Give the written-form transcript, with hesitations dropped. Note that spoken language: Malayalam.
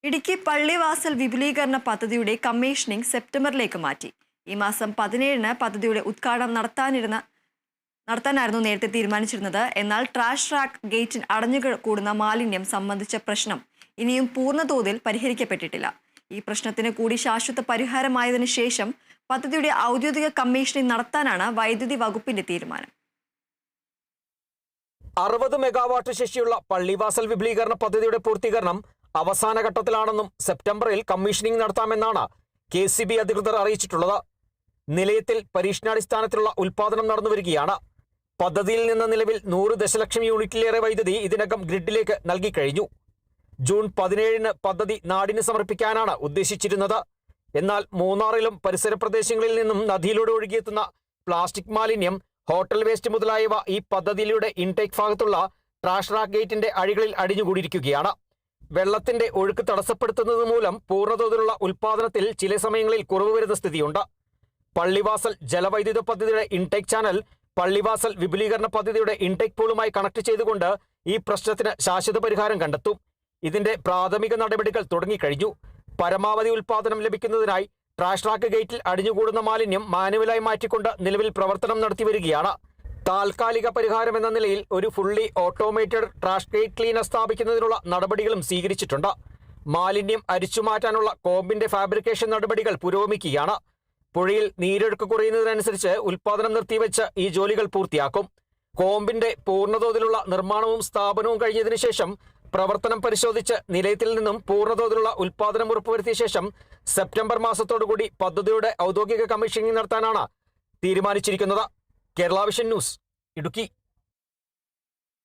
ഇടുക്കി പള്ളിവാസൽ വിപുലീകരണ പദ്ധതിയുടെ കമ്മീഷനിംഗ് സെപ്റ്റംബറിലേക്ക് മാറ്റി. ഈ മാസം 17-ന് പദ്ധതിയുടെ ഉദ്ഘാടനം നടത്താനായിരുന്നു നേരത്തെ തീരുമാനിച്ചിരുന്നത്. എന്നാൽ ട്രാഷ് റാക്ക് ഗേറ്റിൽ അടഞ്ഞുകൂടുന്ന മാലിന്യം സംബന്ധിച്ച പ്രശ്നം ഇനിയും പൂർണ്ണതോതിൽ പരിഹരിക്കപ്പെട്ടിട്ടില്ല. ഈ പ്രശ്നത്തിന് കൂടി ശാശ്വത പരിഹാരമായതിനു ശേഷം പദ്ധതിയുടെ ഔദ്യോഗിക കമ്മീഷനിംഗ് നടത്താനാണ് വൈദ്യുതി വകുപ്പിന്റെ തീരുമാനം. 60 മെഗാവാട്ട് ശേഷിയുള്ള പള്ളിവാസൽ വിപുലീകരണ പദ്ധതിയുടെ പൂർത്തീകരണം അവസാന ഘട്ടത്തിലാണെന്നും സെപ്റ്റംബറിൽ കമ്മീഷനിംഗ് നടത്താമെന്നാണ് KCB അധികൃതർ അറിയിച്ചിട്ടുള്ളത്. നിലയത്തിൽ പരീക്ഷണാടിസ്ഥാനത്തിലുള്ള ഉൽപാദനം നടന്നുവരികയാണ്. പദ്ധതിയിൽ നിന്ന് നിലവിൽ 100 ദശലക്ഷം യൂണിറ്റിലേറെ വൈദ്യുതി ഇതിനകം ഗ്രിഡിലേക്ക് നൽകിക്കഴിഞ്ഞു. ജൂൺ 17-ന് പദ്ധതി നാടിന് സമർപ്പിക്കാനാണ് ഉദ്ദേശിച്ചിരുന്നത്. എന്നാൽ മൂന്നാറിലും പരിസര പ്രദേശങ്ങളിൽ നിന്നും നദിയിലൂടെ ഒഴുകിയെത്തുന്ന പ്ലാസ്റ്റിക് മാലിന്യം, ഹോട്ടൽ വേസ്റ്റ് മുതലായവ ഈ പദ്ധതിയിലൂടെ ഇൻടേക്ക് ഭാഗത്തുള്ള ട്രാഷ് റാക്ക് ഗേറ്റിന്റെ അഴികളിൽ അടിഞ്ഞുകൂടിയിരിക്കുകയാണ്. വെള്ളത്തിന്റെ ഒഴുക്ക് തടസ്സപ്പെടുത്തുന്നത് മൂലം പൂർണ്ണതോതിലുള്ള ഉൽപാദനത്തിൽ ചില സമയങ്ങളിൽ കുറവ് വരുന്ന സ്ഥിതിയുണ്ട്. പള്ളിവാസൽ ജലവൈദ്യുത പദ്ധതിയുടെ ഇൻടേക്ക് ചാനൽ പള്ളിവാസൽ വിപുലീകരണ പദ്ധതിയുടെ ഇൻടേക്ക് പൂളുമായി കണക്ട് ചെയ്തുകൊണ്ട് ഈ പ്രശ്നത്തിന് ശാശ്വത പരിഹാരം കണ്ടെത്തും. ഇതിന്റെ പ്രാഥമിക നടപടികൾ തുടങ്ങിക്കഴിഞ്ഞു. പരമാവധി ഉൽപാദനം ലഭിക്കുന്നതിനായി ട്രാഷ് റാക്ക് ഗേറ്റിൽ അടിഞ്ഞുകൂടുന്ന മാലിന്യം മാനുവലായി മാറ്റിക്കൊണ്ട് നിലവിൽ പ്രവർത്തനം നടത്തിവരികയാണ്. താൽക്കാലിക പരിഹാരം എന്ന നിലയിൽ ഒരു fully automated trash gate cleaner സ്ഥാപിക്കുന്നതിനുള്ള നടപടികളും സ്വീകരിച്ചിട്ടുണ്ട്. മാലിന്യം അരിച്ചുമാറ്റാനുള്ള കോമ്പിന്റെ ഫാബ്രിക്കേഷൻ നടപടികൾ പുരോഗമിക്കുകയാണ്. പുഴയിൽ നീരൊഴുക്ക് കുറയുന്നതിനനുസരിച്ച് ഉൽപാദനം നിർത്തിവെച്ച് ഈ ജോലികൾ പൂർത്തിയാക്കും. കോമ്പിന്റെ പൂർണ്ണതോതിലുള്ള നിർമ്മാണവും സ്ഥാപനവും കഴിഞ്ഞതിനു ശേഷം പ്രവർത്തനം പരിശോധിച്ച് നിലയത്തിൽ നിന്നും പൂർണ്ണതോതിലുള്ള ഉൽപാദനം ഉറപ്പുവരുത്തിയ ശേഷം സെപ്റ്റംബർ മാസത്തോടുകൂടി പദ്ധതിയുടെ ഔദ്യോഗിക കമ്മീഷനിംഗ് നടത്താനാണ് തീരുമാനിച്ചിരിക്കുന്നത്. Kerala vision news, Idukki.